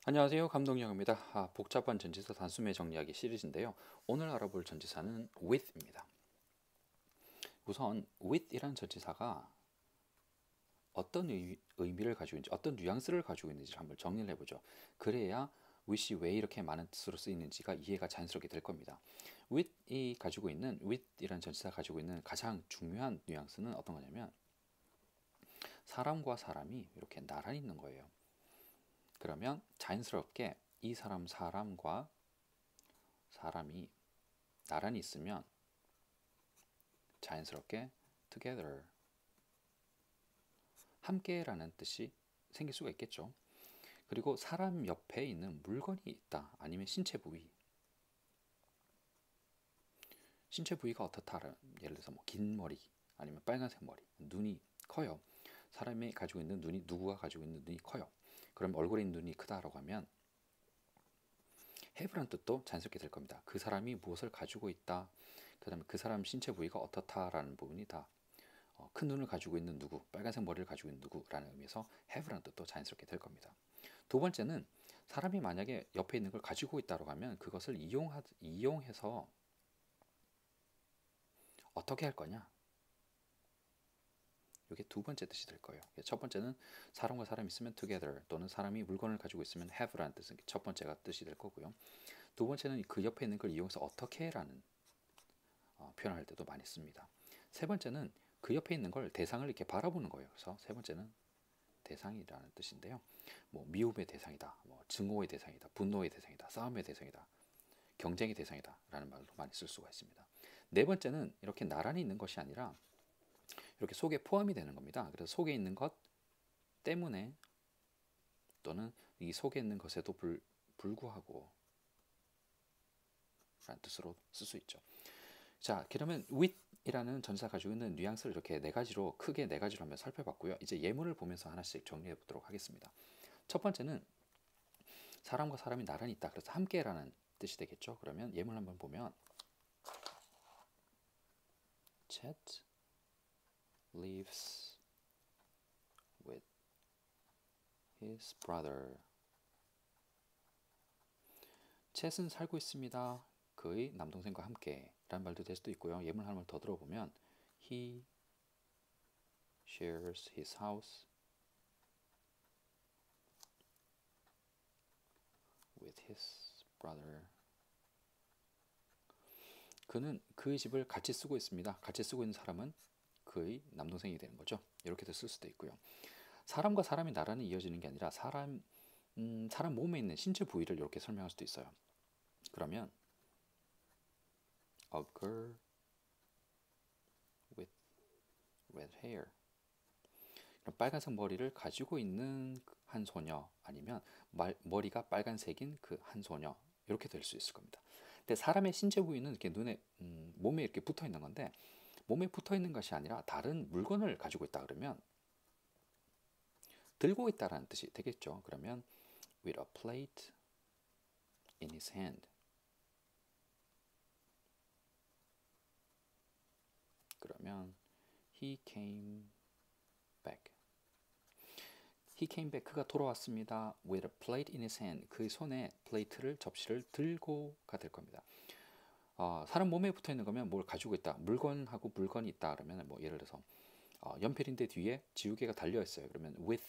안녕하세요. 감독영입니다. 복잡한 전치사 단숨에 정리하기 시리즈인데요. 오늘 알아볼 전치사는 with입니다. 우선 with이라는 전치사가 어떤 의미를 가지고 있는지, 어떤 뉘앙스를 가지고 있는지 한번 정리를 해보죠. 그래야 with이 왜 이렇게 많은 뜻으로 쓰이는지가 이해가 자연스럽게 될 겁니다. with이라는 전치사가 가지고 있는 가장 중요한 뉘앙스는 어떤 거냐면 사람과 사람이 이렇게 나란히 있는 거예요. 그러면 자연스럽게 이 사람과 사람이 나란히 있으면 자연스럽게 together 함께라는 뜻이 생길 수가 있겠죠. 그리고 사람 옆에 있는 물건이 있다 아니면 신체 부위가 어떻다. 예를 들어서 뭐 긴 머리 아니면 빨간색 머리, 눈이 커요. 사람이 가지고 있는 눈이 누구가 가지고 있는 눈이 커요. 그럼 얼굴에 있는 눈이 크다라고 하면 have라는 뜻도 자연스럽게 될 겁니다. 그 사람이 무엇을 가지고 있다. 그다음에 그 사람 신체 부위가 어떻다라는 부분이 다 큰 눈을 가지고 있는 누구, 빨간색 머리를 가지고 있는 누구라는 의미에서 have라는 뜻도 자연스럽게 될 겁니다. 두 번째는 사람이 만약에 옆에 있는 걸 가지고 있다고 하면 그것을 이용해서 어떻게 할 거냐? 이게 두 번째 뜻이 될 거예요. 첫 번째는 사람과 사람이 있으면 together 또는 사람이 물건을 가지고 있으면 have라는 뜻은 첫 번째가 뜻이 될 거고요. 두 번째는 그 옆에 있는 걸 이용해서 어떻게 라는 표현할 때도 많이 씁니다. 세 번째는 그 옆에 있는 걸 대상을 이렇게 바라보는 거예요. 그래서 세 번째는 대상이라는 뜻인데요. 뭐 미움의 대상이다, 뭐 증오의 대상이다, 분노의 대상이다, 싸움의 대상이다, 경쟁의 대상이다라는 말도 많이 쓸 수가 있습니다. 네 번째는 이렇게 나란히 있는 것이 아니라 이렇게 속에 포함이 되는 겁니다. 그래서 속에 있는 것 때문에 또는 이 속에 있는 것에도 불구하고 라는 뜻으로 쓸 수 있죠. 자, 그러면 with이라는 전치사 가지고 있는 뉘앙스를 이렇게 크게 네 가지로 한번 살펴봤고요. 이제 예문을 보면서 하나씩 정리해 보도록 하겠습니다. 첫 번째는 사람과 사람이 나란히 있다. 그래서 함께라는 뜻이 되겠죠. 그러면 예문 한번 보면 Chet lives with his brother. 챗은 살고 있습니다. 그의 남동생과 함께 라는 말도 될 수도 있고요. 예문 한번 더 들어보면 He shares his house with his brother. 그는 그의 집을 같이 쓰고 있습니다. 같이 쓰고 있는 사람은 그의 남동생이 되는 거죠. 이렇게도 쓸 수도 있고요. 사람과 사람이 나란히 이어지는 게 아니라 사람 몸에 있는 신체 부위를 이렇게 설명할 수도 있어요. 그러면 a girl with red hair. 빨간색 머리를 가지고 있는 한 소녀 아니면 머리가 빨간색인 그 한 소녀 이렇게 될 수 있을 겁니다. 근데 사람의 신체 부위는 이렇게 몸에 이렇게 붙어 있는 건데 몸에 붙어 있는 것이 아니라 다른 물건을 가지고 있다 그러면 들고 있다라는 뜻이 되겠죠. 그러면 with a plate in his hand. 그러면 he came back. He came back. 그가 돌아왔습니다. With a plate in his hand. 그의 손에 플레이트를 접시를 들고가 될 겁니다. 사람 몸에 붙어 있는 거면 뭘 가지고 있다. 물건하고 물건이 있다. 그러면 뭐 예를 들어서 연필인데 뒤에 지우개가 달려 있어요. 그러면 with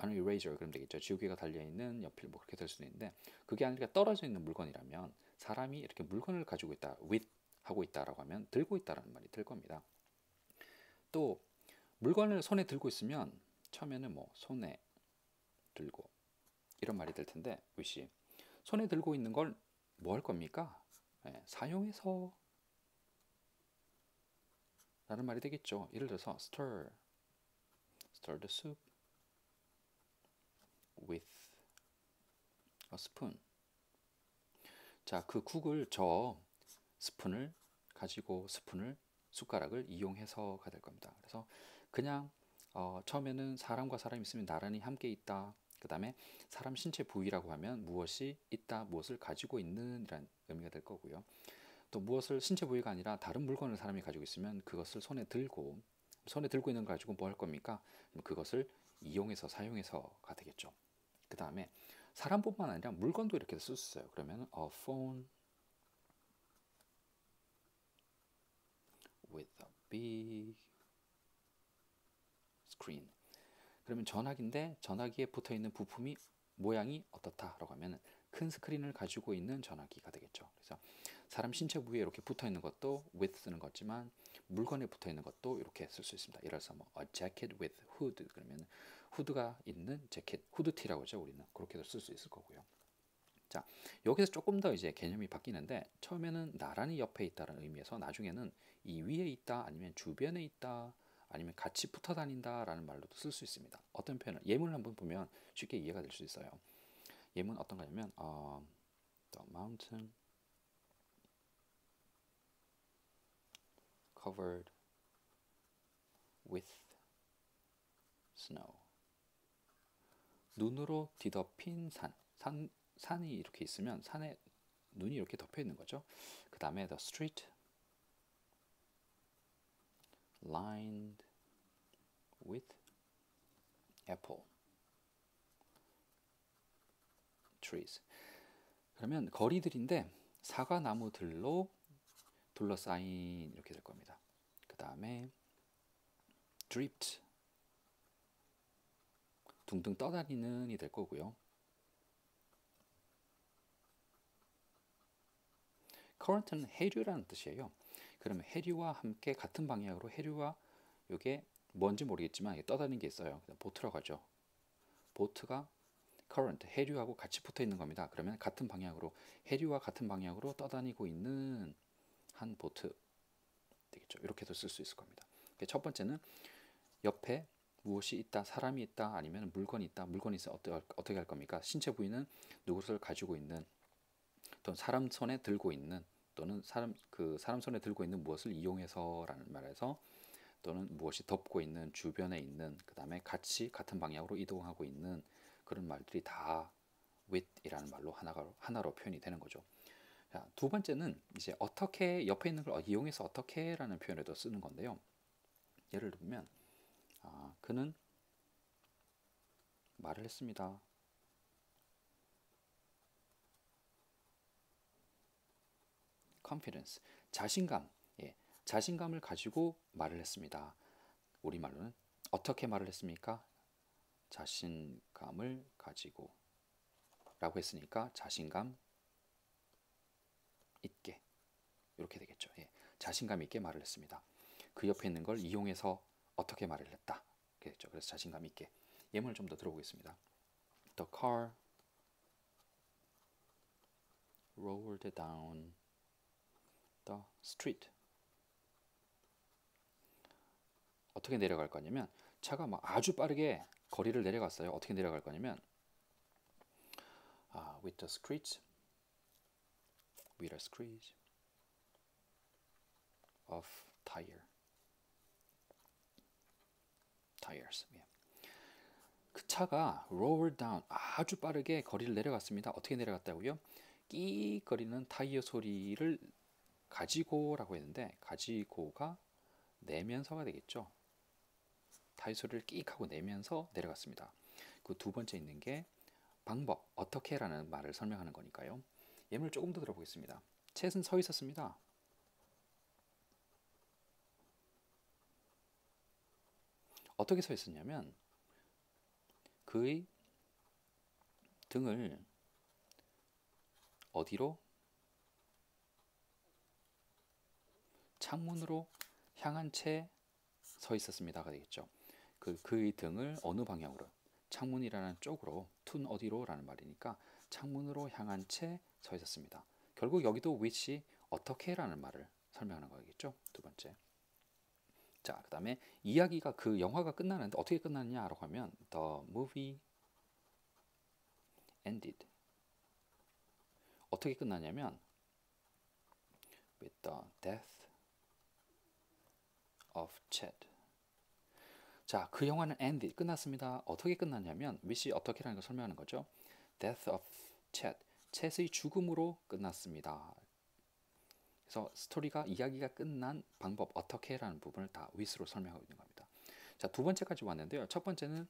an eraser 그러면 되겠죠. 지우개가 달려 있는 연필 뭐 그렇게 될 수도 있는데 그게 아니라 떨어져 있는 물건이라면 사람이 이렇게 물건을 가지고 있다. with 하고 있다라고 하면 들고 있다라는 말이 될 겁니다. 또 물건을 손에 들고 있으면 처음에는 뭐 손에 들고 이런 말이 될 텐데 위시 손에 들고 있는 걸 뭐 할 겁니까? 사용해서 라는 말이 되겠죠. 예를 들어서 stir the soup with a spoon. 자, 그 국을 스푼을 가지고 숟가락을 이용해서가 될 겁니다. 그래서 그냥 처음에는 사람과 사람이 있으면 나란히 함께 있다. 그 다음에 사람 신체 부위라고 하면 무엇이 있다, 무엇을 가지고 있는이라는 의미가 될 거고요. 또 무엇을 신체 부위가 아니라 다른 물건을 사람이 가지고 있으면 그것을 손에 들고 있는 걸 가지고 뭐 할 겁니까? 그것을 이용해서 사용해서가 되겠죠. 그 다음에 사람뿐만 아니라 물건도 이렇게 쓸 수 있어요. 그러면 a phone with a big screen. 그러면 전화기인데 전화기에 붙어 있는 부품이 모양이 어떻다라고 하면 큰 스크린을 가지고 있는 전화기가 되겠죠. 그래서 사람 신체 부위에 이렇게 붙어 있는 것도 with 쓰는 거지만 물건에 붙어 있는 것도 이렇게 쓸 수 있습니다. 예를 들어서 뭐 a jacket with hood 그러면 후드가 있는 재킷, 후드티라고 하죠. 우리는 그렇게도 쓸 수 있을 거고요. 자, 여기서 조금 더 이제 개념이 바뀌는데 처음에는 나란히 옆에 있다는 의미에서 나중에는 이 위에 있다 아니면 주변에 있다 아니면 같이 붙어 다닌다라는 말로도 쓸 수 있습니다. 어떤 표현을 예문을 한번 보면 쉽게 이해가 될 수 있어요. 예문 어떤 거냐면 the mountain covered with snow. 눈으로 뒤덮인 산이 이렇게 있으면 산에 눈이 이렇게 덮여 있는 거죠. 그 다음에 the street lined with apple trees. 그러면 거리들인데 사과나무들로 둘러싸인 이렇게 될 겁니다. 그 다음에 dripped 둥둥 떠다니는이 될 거고요. current는 해류라는 뜻이에요. 그러면 해류와 함께 같은 방향으로 해류와 이게 뭔지 모르겠지만 떠다니는 게 있어요. 보트라고 하죠. 보트가 current 해류하고 같이 붙어 있는 겁니다. 그러면 같은 방향으로 해류와 같은 방향으로 떠다니고 있는 한 보트 되겠죠. 이렇게도 쓸 수 있을 겁니다. 첫 번째는 옆에 무엇이 있다, 사람이 있다, 아니면 물건이 있다. 물건이 있어 어떻게 할 겁니까? 신체 부위는 누구를 가지고 있는 또는 사람 손에 들고 있는 또는 사람 손에 들고 있는 무엇을 이용해서라는 말에서 또는 무엇이 덮고 있는 주변에 있는 그 다음에 같이 같은 방향으로 이동하고 있는 그런 말들이 다 with이라는 말로 하나로 표현이 되는 거죠. 자, 두 번째는 이제 어떻게 옆에 있는 걸 이용해서 어떻게라는 표현에도 쓰는 건데요. 예를 들면 그는 말을 했습니다. confidence 자신감 자신감을 가지고 말을 했습니다. 우리말로는 어떻게 말을 했습니까? 자신감을 가지고 라고 했으니까 자신감 있게 이렇게 되겠죠. 자신감 있게 말을 했습니다. 그 옆에 있는 걸 이용해서 어떻게 말을 했다. 그랬죠. 그래서 자신감 있게 예문을 좀 더 들어보겠습니다. The car rolled down the street. 어떻게 내려갈 거냐면 차가 막 아주 빠르게 거리를 내려갔어요. 어떻게 내려갈 거냐면 with a screech of tires. 그 차가 rolled down 아주 빠르게 거리를 내려갔습니다. 어떻게 내려갔다고요? 끼거리는 타이어 소리를 가지고라고 했는데 가지고가 내면서가 되겠죠. 타이어 소리를 끼익 하고 내면서 내려갔습니다. 그 두 번째 있는 게 방법, 어떻게라는 말을 설명하는 거니까요. 예문을 조금 더 들어보겠습니다. 챗은 서 있었습니다. 어떻게 서 있었냐면 그의 등을 어디로? 창문으로 향한 채 서 있었습니다가 되겠죠. 그의 등을 어느 방향으로? 창문이라는 쪽으로, 툰 어디로? 라는 말이니까 창문으로 향한 채 서 있었습니다. 결국 여기도 which 어떻게라는 말을 설명하는 거겠죠. 두 번째. 자, 그 다음에 이야기가 그 영화가 끝나는데 어떻게 끝났냐라고 하면 the movie ended. 어떻게 끝나냐면 with the death of Chet. 자, 그 영화는 ended 끝났습니다. 어떻게 끝났냐면 which 어떻게라는 걸 설명하는 거죠. death of Chet. 챗의 죽음으로 끝났습니다. 그래서 스토리가 이야기가 끝난 방법 어떻게라는 부분을 다 with로 설명하고 있는 겁니다. 자, 두 번째까지 왔는데요. 첫 번째는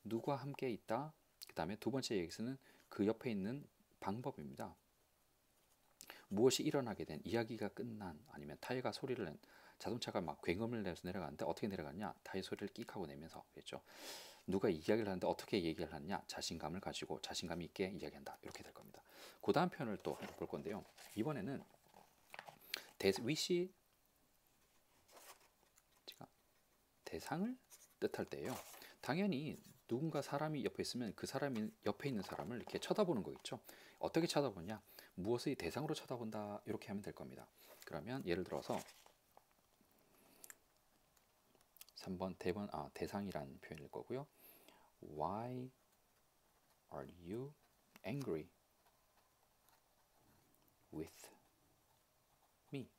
누구와 함께 있다. 그 다음에 두 번째 얘기에서는 그 옆에 있는 방법입니다. 무엇이 일어나게 된, 이야기가 끝난, 아니면 타이어가 소리를 낸, 자동차가 막 굉음을 내서 내려가는데 어떻게 내려갔냐? 타이어 소리를 끽 하고 내면서, 그랬죠. 누가 이야기를 하는데 어떻게 얘기를 하느냐? 자신감을 가지고 자신감 있게 이야기한다. 이렇게 될 겁니다. 그 다음 표현을 또 볼 건데요. 이번에는 위시 대상을 뜻할 때예요. 당연히 누군가 사람이 옆에 있으면 그 사람이 옆에 있는 사람을 이렇게 쳐다보는 거겠죠. 어떻게 쳐다보냐? 무엇의 대상으로 쳐다본다. 이렇게 하면 될 겁니다. 그러면 예를 들어서 3번 대상이라는 표현일 거고요. Why are you angry with me?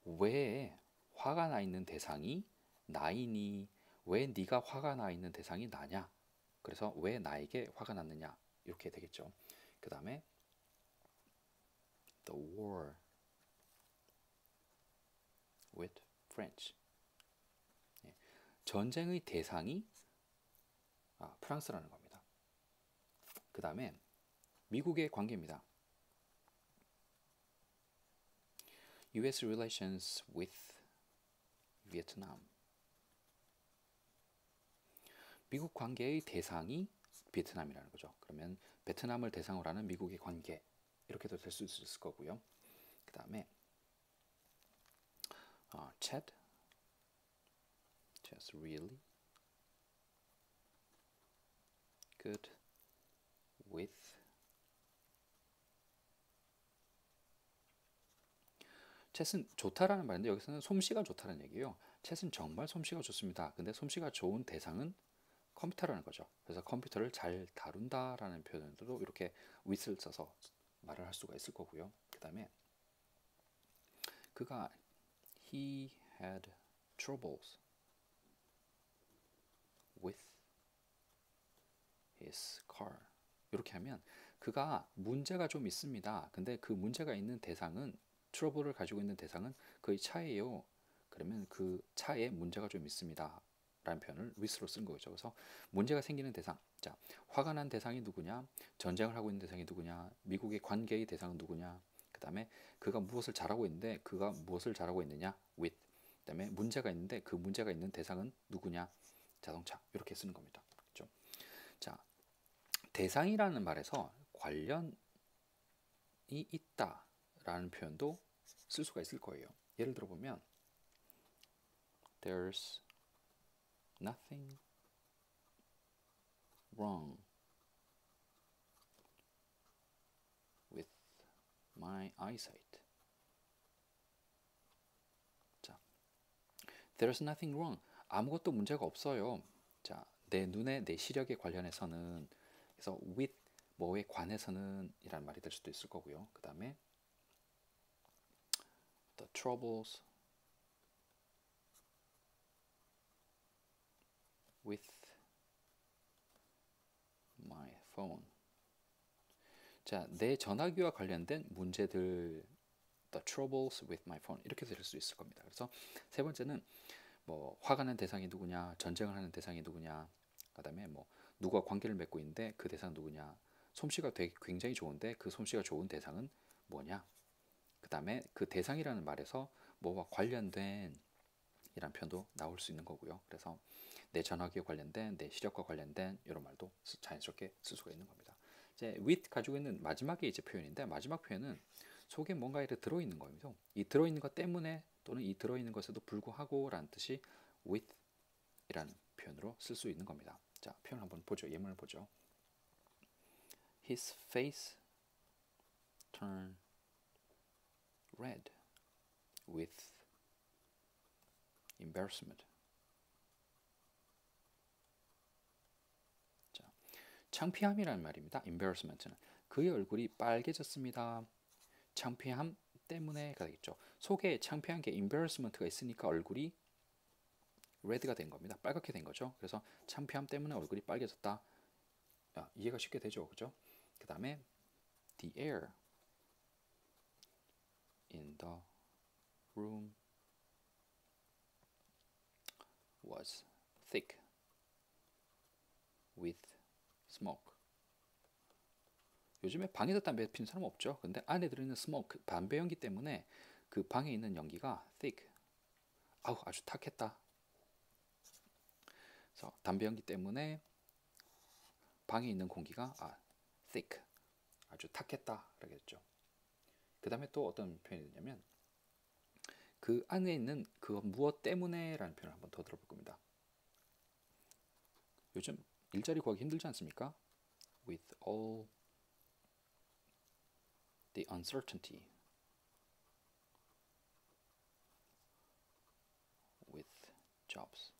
왜 화가 나 있는 대상이 나이니? 왜 네가 화가 나 있는 대상이 나냐? 그래서 왜 나에게 화가 났느냐? 이렇게 되겠죠. 그 다음에 the war with France. 전쟁의 대상이 프랑스라는 겁니다. 그 다음에 미국의 관계입니다. U.S. relations with Vietnam. 미국 관계의 대상이 베트남이라는 거죠. 그러면 베트남을 대상으로 하는 미국의 관계, 이렇게도 될 수 있을 거고요. 그 다음에 Chad just really good with 챗은 좋다라는 말인데 여기서는 솜씨가 좋다는 얘기예요. 챗은 정말 솜씨가 좋습니다. 근데 솜씨가 좋은 대상은 컴퓨터라는 거죠. 그래서 컴퓨터를 잘 다룬다라는 표현으로 이렇게 with를 써서 말을 할 수가 있을 거고요. 그 다음에 그가 he had troubles with his car. 이렇게 하면 그가 문제가 좀 있습니다. 근데 그 문제가 있는 대상은 트러블을 가지고 있는 대상은 그의 차예요. 그러면 그 차에 문제가 좀 있습니다. 라는 표현을 with로 쓴 거죠. 그래서 문제가 생기는 대상. 자, 화가 난 대상이 누구냐? 전쟁을 하고 있는 대상이 누구냐? 미국의 관계의 대상은 누구냐? 그 다음에 그가 무엇을 잘하고 있는데 그가 무엇을 잘하고 있느냐? with. 그 다음에 문제가 있는데 그 문제가 있는 대상은 누구냐? 자동차. 이렇게 쓰는 겁니다. 그렇죠? 자, 대상이라는 말에서 관련이 있다라는 표현도 쓸 수가 있을 거예요. 예를 들어 보면 There's nothing wrong with my eyesight. 자, There's nothing wrong. 아무것도 문제가 없어요. 자, 내 눈에 내 시력에 관련해서는 그래서 with 뭐에 관해서는 이란 말이 될 수도 있을 거고요. 그 다음에 the troubles with my phone. 자, 내 전화기와 관련된 문제들 the troubles with my phone 이렇게 될 수 있을 겁니다. 그래서 세 번째는 뭐 화가 난 대상이 누구냐, 전쟁을 하는 대상이 누구냐, 그다음에 뭐 누가 관계를 맺고 있는데 그 대상 누구냐, 솜씨가 되게 굉장히 좋은데 그 솜씨가 좋은 대상은 뭐냐, 그다음에 그 대상이라는 말에서 뭐와 관련된 이란 표현도 나올 수 있는 거고요. 그래서 내 전화기에 관련된, 내 시력과 관련된 이런 말도 자연스럽게 쓸 수가 있는 겁니다. 이제 with 가지고 있는 마지막에 이제 표현인데 마지막 표현은 속에 뭔가 이렇게 들어있는 거예요. 이 들어있는 것 때문에 또는 이 들어있는 것에도 불구하고라는 뜻이 with이라는 표현으로 쓸 수 있는 겁니다. 자, 표현 한번 보죠. 예문을 보죠. His face turned red with embarrassment. 자, 창피함이라는 말입니다. embarrassment는 그의 얼굴이 빨개졌습니다. 창피함 때문에가 되겠죠. 속에 창피한 게 embarrassment가 있으니까 얼굴이 red가 된 겁니다. 빨갛게 된 거죠. 그래서 창피함 때문에 얼굴이 빨개졌다. 이해가 쉽게 되죠, 그죠? 그 다음에 the air in the room was thick with smoke. 요즘에 방에서 담배 피는 사람 없죠. 근데 안에 들어있는 스모크, 담배 연기 때문에 그 방에 있는 연기가 thick, 아우 아주 탁했다. 그래서 담배 연기 때문에 방에 있는 공기가 thick, 아주 탁했다 그러겠죠. 그 다음에 또 어떤 표현이 되냐면 그 안에 있는 그 무엇 때문에라는 표현을 한번 더 들어볼 겁니다. 요즘 일자리 구하기 힘들지 않습니까? With all the uncertainty, with jobs.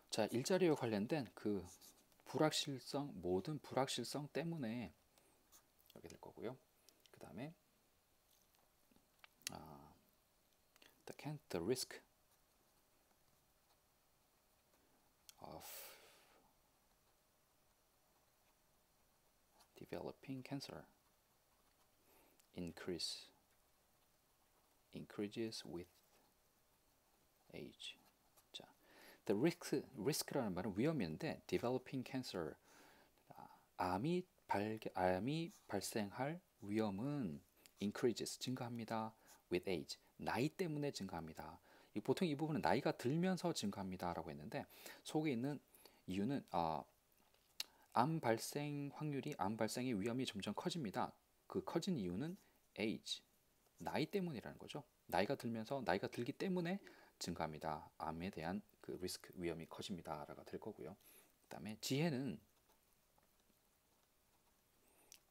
자, 일자리와 관련된 그 불확실성, 모든 불확실성 때문에 이렇게 될 거고요. 그 다음에 the risk of developing cancer increases with age. 자, risk라는 말은 위험인데 developing cancer, 암이 발생할 위험은 increases, 증가합니다. with age, 나이 때문에 증가합니다. 보통 이 부분은 나이가 들면서 증가합니다라고 했는데 속에 있는 이유는 암 발생 확률이, 암 발생의 위험이 점점 커집니다. 그 커진 이유는 age, 나이 때문이라는 거죠. 나이가 들기 때문에 증가합니다. 암에 대한 그 리스크, 위험이 커집니다라고 될 거고요. 그다음에 지혜는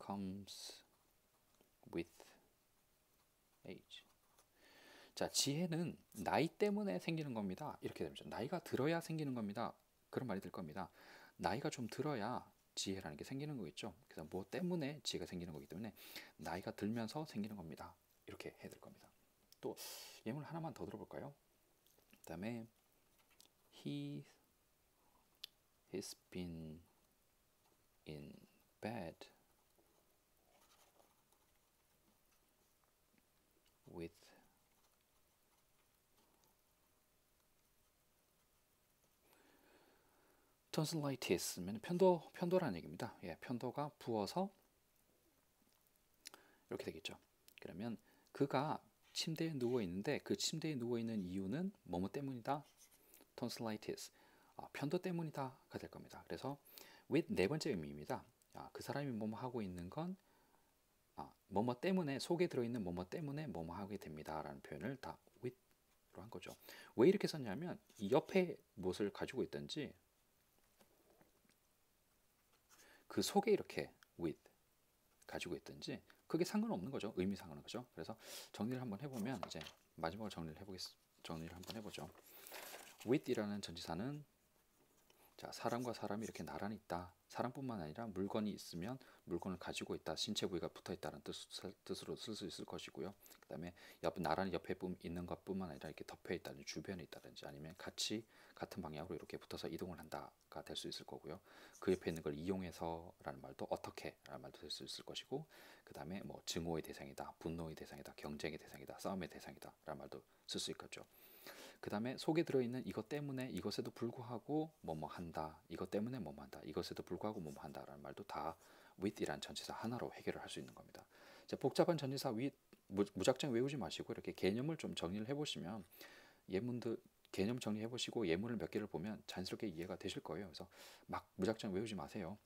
comes with age. 자, 지혜는 나이 때문에 생기는 겁니다. 이렇게 되죠. 나이가 들어야 생기는 겁니다. 그런 말이 될 겁니다. 나이가 좀 들어야 지혜라는 게 생기는 거겠죠. 그래서 뭐 때문에 지혜가 생기는 거기 때문에 나이가 들면서 생기는 겁니다. 이렇게 해야 될 겁니다. 또 예문 하나만 더 들어볼까요? 그다음에 he's been in bed with tonsillitis면 편도라는 얘기입니다. 예, 편도가 부어서 이렇게 되겠죠. 그러면 그가 침대에 누워 있는데 그 침대에 누워 있는 이유는 뭐뭐 때문이다. tonsillitis, 편도 때문이다가 될 겁니다. 그래서 with 네 번째 의미입니다. 그 사람이 뭐뭐 하고 있는 건 뭐뭐 때문에, 속에 들어있는 뭐뭐 때문에 뭐뭐 하게 됩니다라는 표현을 다 with로 한 거죠. 왜 이렇게 썼냐면 이 옆에 무엇을 가지고 있든지 그 속에 이렇게 with 가지고 있든지 그게 상관없는 거죠. 의미 상관은 거죠. 그래서 정리를 한번 해보면 이제 마지막으로 정리를 한번 해보죠. with이라는 전치사는 자, 사람과 사람이 이렇게 나란히 있다. 사람뿐만 아니라 물건이 있으면 물건을 가지고 있다. 신체 부위가 붙어 있다는 뜻으로 쓸 수 있을 것이고요. 그다음에 나란히 옆에 있는 것뿐만 아니라 이렇게 덮여 있다든지 주변에 있다든지 아니면 같은 방향으로 이렇게 붙어서 이동을 한다가 될 수 있을 거고요. 그 옆에 있는 걸 이용해서라는 말도 어떻게라는 말도 될 수 있을 것이고, 그다음에 뭐 증오의 대상이다, 분노의 대상이다, 경쟁의 대상이다, 싸움의 대상이다라는 말도 쓸 수 있겠죠. 그 다음에 속에 들어있는 이것 때문에, 이것에도 불구하고 뭐뭐 한다, 이것 때문에 뭐뭐 한다, 이것에도 불구하고 뭐뭐 한다라는 말도 다 with이란 전치사 하나로 해결을 할 수 있는 겁니다. 이제 복잡한 전치사 with 무작정 외우지 마시고 이렇게 개념을 좀 정리를 해보시면, 예문들 개념 정리해보시고 예문을 몇 개를 보면 자연스럽게 이해가 되실 거예요. 그래서 막 무작정 외우지 마세요.